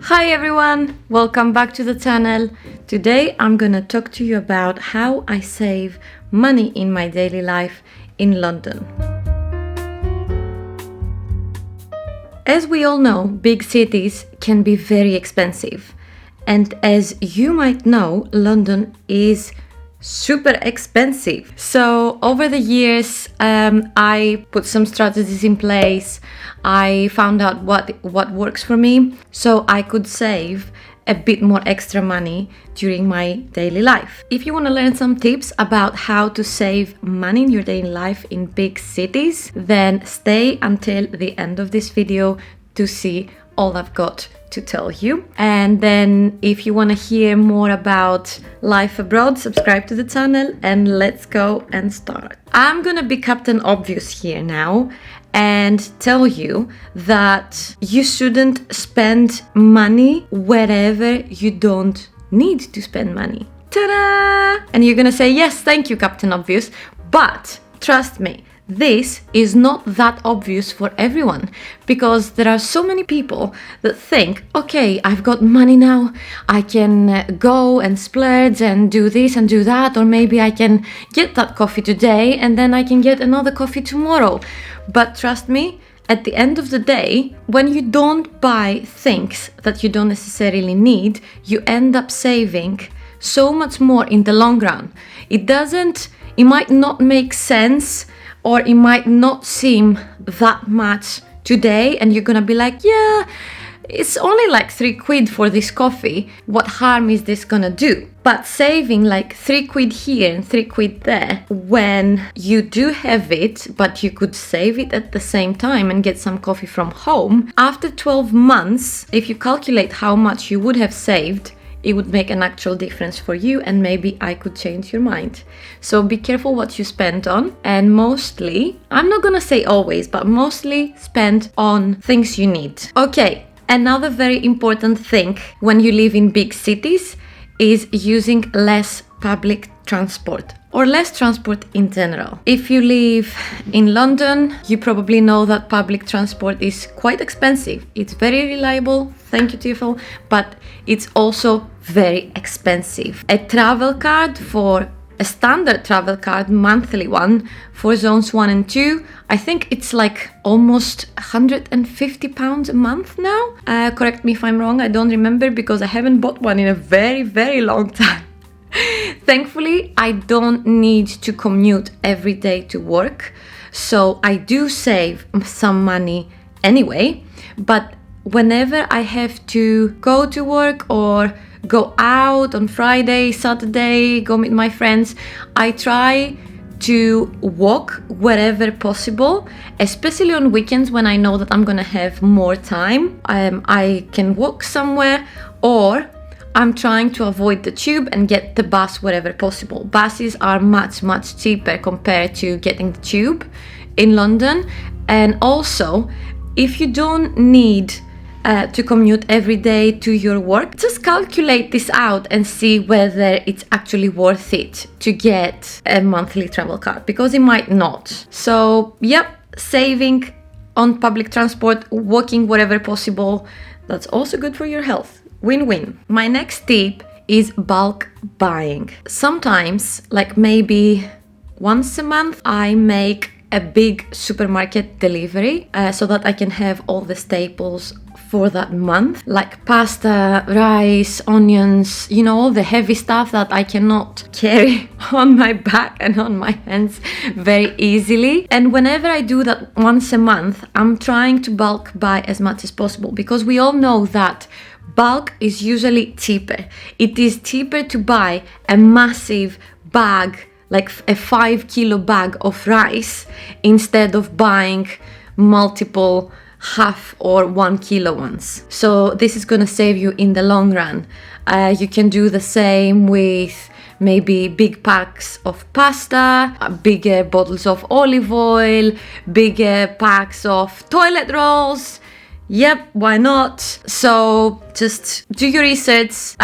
Hi everyone, welcome back to the channel. Today I'm gonna talk to you about how I save money in my daily life in London. As we all know, big cities can be very expensive. And as you might know, London is super expensive. So over the years, I put some strategies in place. I found out what works for me, so I could save a bit more extra money during my daily life. If you want to learn some tips about how to save money in your daily life in big cities, then stay until the end of this video to see all I've got to tell you. And then if you want to hear more about life abroad, subscribe to the channel and let's go and start. I'm gonna be Captain Obvious here now and tell you that you shouldn't spend money wherever you don't need to spend money. Ta-da! And you're gonna say, yes, thank you, Captain Obvious, but trust me, this is not that obvious for everyone, because there are so many people that think, okay, I've got money now, I can go and splurge and do this and do that, or maybe I can get that coffee today and then I can get another coffee tomorrow. But trust me, at the end of the day, when you don't buy things that you don't necessarily need, you end up saving so much more in the long run. It might not make sense, or it might not seem that much today, and you're gonna be like, yeah, it's only like £3 for this coffee. What harm is this gonna do? But saving like £3 here and £3 there, when you do have it, but you could save it at the same time and get some coffee from home, after 12 months, if you calculate how much you would have saved, it would make an actual difference for you, and maybe I could change your mind. So be careful what you spend on, and mostly, I'm not gonna say always, but mostly spend on things you need. Okay, another very important thing when you live in big cities is using less public transport, or less transport in general. If you live in London, you probably know that public transport is quite expensive. It's very reliable, thank you TfL, but it's also very expensive. A travel card, for a standard travel card, monthly one, for zones 1 and 2, I think it's like almost £150 a month now. Correct me if I'm wrong, I don't remember because I haven't bought one in a very, very long time. Thankfully, I don't need to commute every day to work, so I do save some money anyway. But whenever I have to go to work or go out on Friday, Saturday, go meet my friends, I try to walk wherever possible, especially on weekends when I know that I'm gonna have more time. I can walk somewhere, or I'm trying to avoid the tube and get the bus wherever possible. Buses are much, much cheaper compared to getting the tube in London. And also, if you don't need to commute every day to your work, just calculate this out and see whether it's actually worth it to get a monthly travel card, because it might not. So, yep, saving on public transport, walking wherever possible, that's also good for your health. Win-win. My next tip is bulk buying. Sometimes, like maybe once a month, I make a big supermarket delivery so that I can have all the staples for that month, like pasta, rice, onions, you know, all the heavy stuff that I cannot carry on my back and on my hands very easily. And whenever I do that once a month, I'm trying to bulk buy as much as possible, because we all know that bulk is usually cheaper. It is cheaper to buy a massive bag, like a 5-kilo bag of rice, instead of buying multiple half or 1 kilo ones. So this is gonna save you in the long run. You can do the same with maybe big packs of pasta, bigger bottles of olive oil, bigger packs of toilet rolls. Yep, why not? So just do your research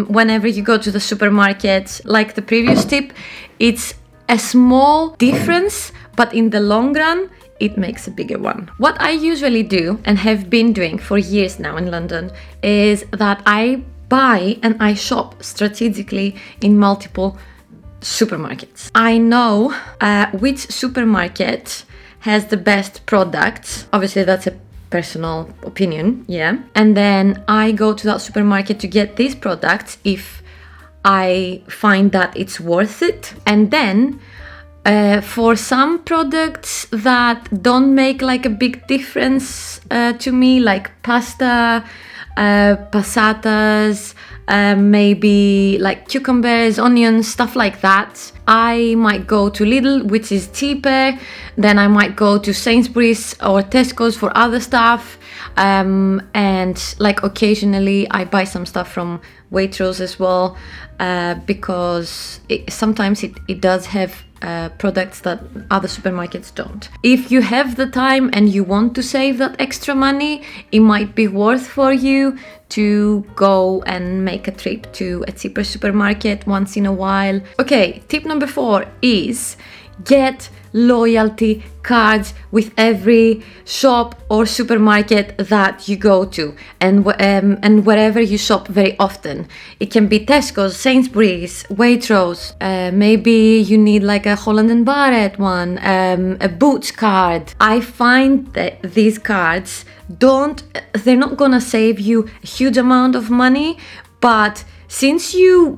whenever you go to the supermarket. Like the previous tip, it's a small difference, but in the long run, it makes a bigger one. What I usually do and have been doing for years now in London is that I buy and I shop strategically in multiple supermarkets. I know which supermarket has the best products. Obviously, that's a personal opinion, yeah. And then I go to that supermarket to get these products if I find that it's worth it. And then for some products that don't make like a big difference to me, like pasta, passatas, maybe like cucumbers, onions, stuff like that, I might go to Lidl, which is cheaper. Then I might go to Sainsbury's or Tesco's for other stuff. And like occasionally I buy some stuff from Waitrose as well, because sometimes it does have products that other supermarkets don't. If you have the time and you want to save that extra money, it might be worth for you to go and make a trip to a cheaper supermarket once in a while. Okay, tip number 4 is get loyalty cards with every shop or supermarket that you go to, and wherever you shop very often. It can be Tesco's, Sainsbury's, Waitrose, maybe you need like a Holland & Barrett one, a Boots card. I find that these cards they're not gonna save you a huge amount of money, but since you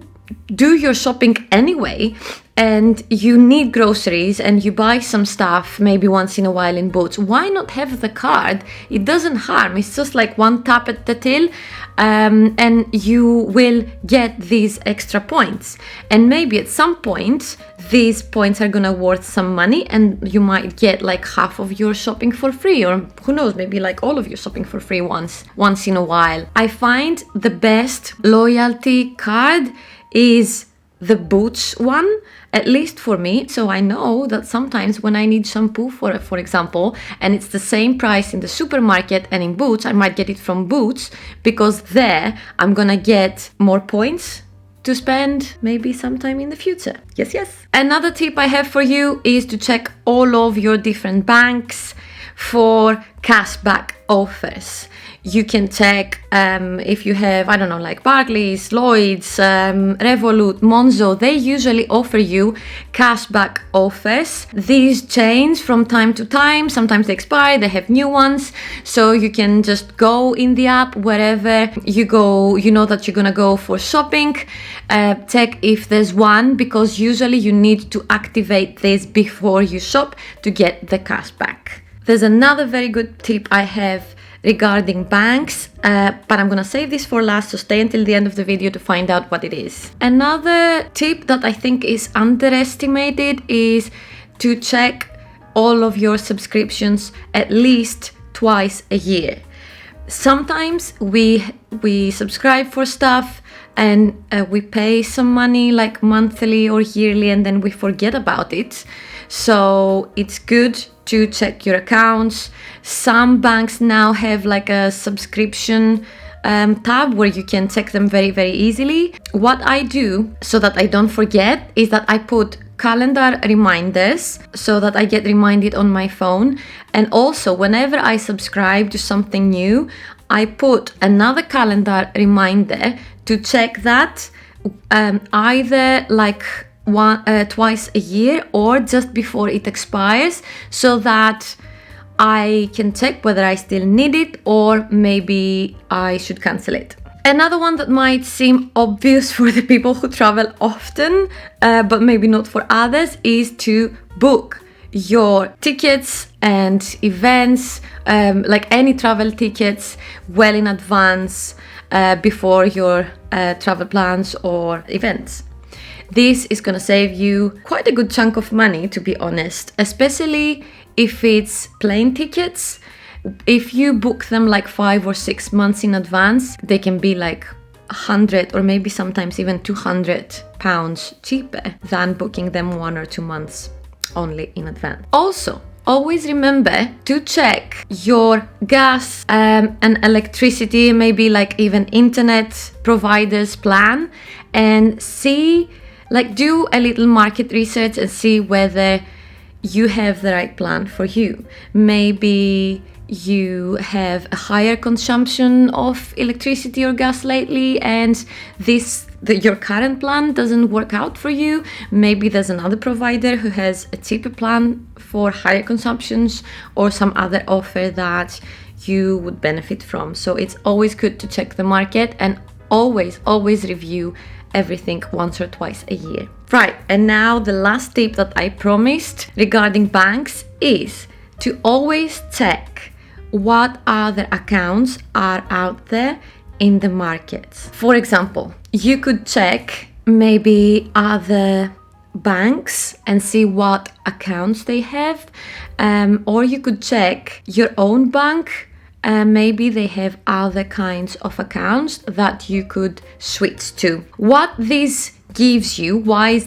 do your shopping anyway and you need groceries and you buy some stuff maybe once in a while in Boots, why not have the card? It doesn't harm. It's just like one tap at the till, and you will get these extra points. And maybe at some point these points are gonna worth some money and you might get like half of your shopping for free, or who knows, maybe like all of your shopping for free once in a while. I find the best loyalty card is the Boots one, at least for me. So I know that sometimes when I need shampoo, for example, and it's the same price in the supermarket and in Boots, I might get it from Boots because there I'm gonna get more points to spend maybe sometime in the future. Yes. Another tip I have for you is to check all of your different banks for cashback offers. You can check if you have, I don't know, like Barclays, Lloyds, Revolut, Monzo. They usually offer you cashback offers. These change from time to time. Sometimes they expire, they have new ones. So you can just go in the app wherever you go, you know that you're gonna go for shopping. Check if there's one, because usually you need to activate this before you shop to get the cashback. There's another very good tip I have regarding banks, but I'm gonna save this for last, so stay until the end of the video to find out what it is. Another tip that I think is underestimated is to check all of your subscriptions at least twice a year. Sometimes we subscribe for stuff and we pay some money like monthly or yearly, and then we forget about it. So it's good to check your accounts. Some banks now have like a subscription tab where you can check them very, very easily. What I do so that I don't forget is that I put calendar reminders so that I get reminded on my phone. And also whenever I subscribe to something new, I put another calendar reminder to check that either like twice a year or just before it expires, so that I can check whether I still need it or maybe I should cancel it. Another one that might seem obvious for the people who travel often, but maybe not for others, is to book your tickets and events, like any travel tickets, well in advance before your travel plans or events. This is going to save you quite a good chunk of money, to be honest, especially if it's plane tickets. If you book them like 5 or 6 months in advance, they can be like 100 or maybe sometimes even £200 cheaper than booking them 1 or 2 months only in advance. Also, always remember to check your gas and electricity, maybe like even internet providers plan, and see, like do a little market research and see whether you have the right plan for you. Maybe you have a higher consumption of electricity or gas lately, and your current plan doesn't work out for you. Maybe there's another provider who has a cheaper plan for higher consumptions, or some other offer that you would benefit from. So it's always good to check the market, and always review everything once or twice a year. Right, and now the last tip that I promised regarding banks is to always check what other accounts are out there in the markets. For example, you could check maybe other banks and see what accounts they have, or you could check your own bank. Maybe they have other kinds of accounts that you could switch to. What this gives you, why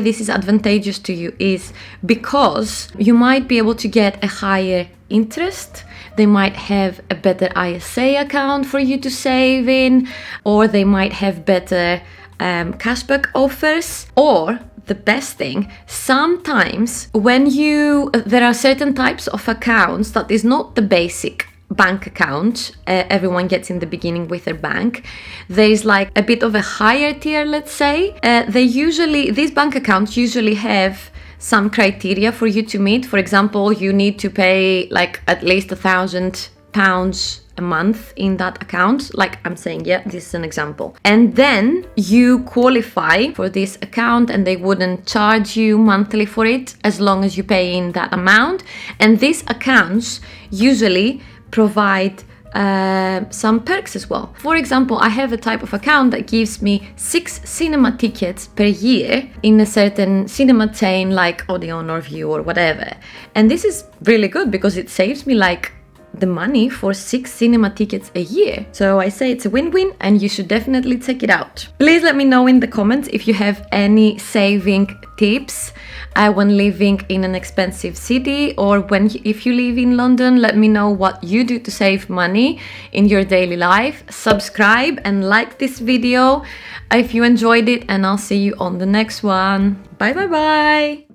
this is advantageous to you, is because you might be able to get a higher interest. They might have a better ISA account for you to save in, or they might have better cashback offers. Or the best thing, sometimes there are certain types of accounts that is not the basic bank account everyone gets in the beginning with their bank. There is like a bit of a higher tier, let's say. These bank accounts usually have some criteria for you to meet. For example, you need to pay like at least £1,000 a month in that account. Like I'm saying, yeah, this is an example. And then you qualify for this account, and they wouldn't charge you monthly for it as long as you pay in that amount. And these accounts usually provide some perks as well. For example, I have a type of account that gives me 6 cinema tickets per year in a certain cinema chain like Odeon or View or whatever. And this is really good because it saves me like the money for 6 cinema tickets a year. So I say it's a win-win, and you should definitely check it out. Please let me know in the comments if you have any saving tips when living in an expensive city, or if you live in London. Let me know what you do to save money in your daily life. Subscribe and like this video if you enjoyed it, and I'll see you on the next one. Bye.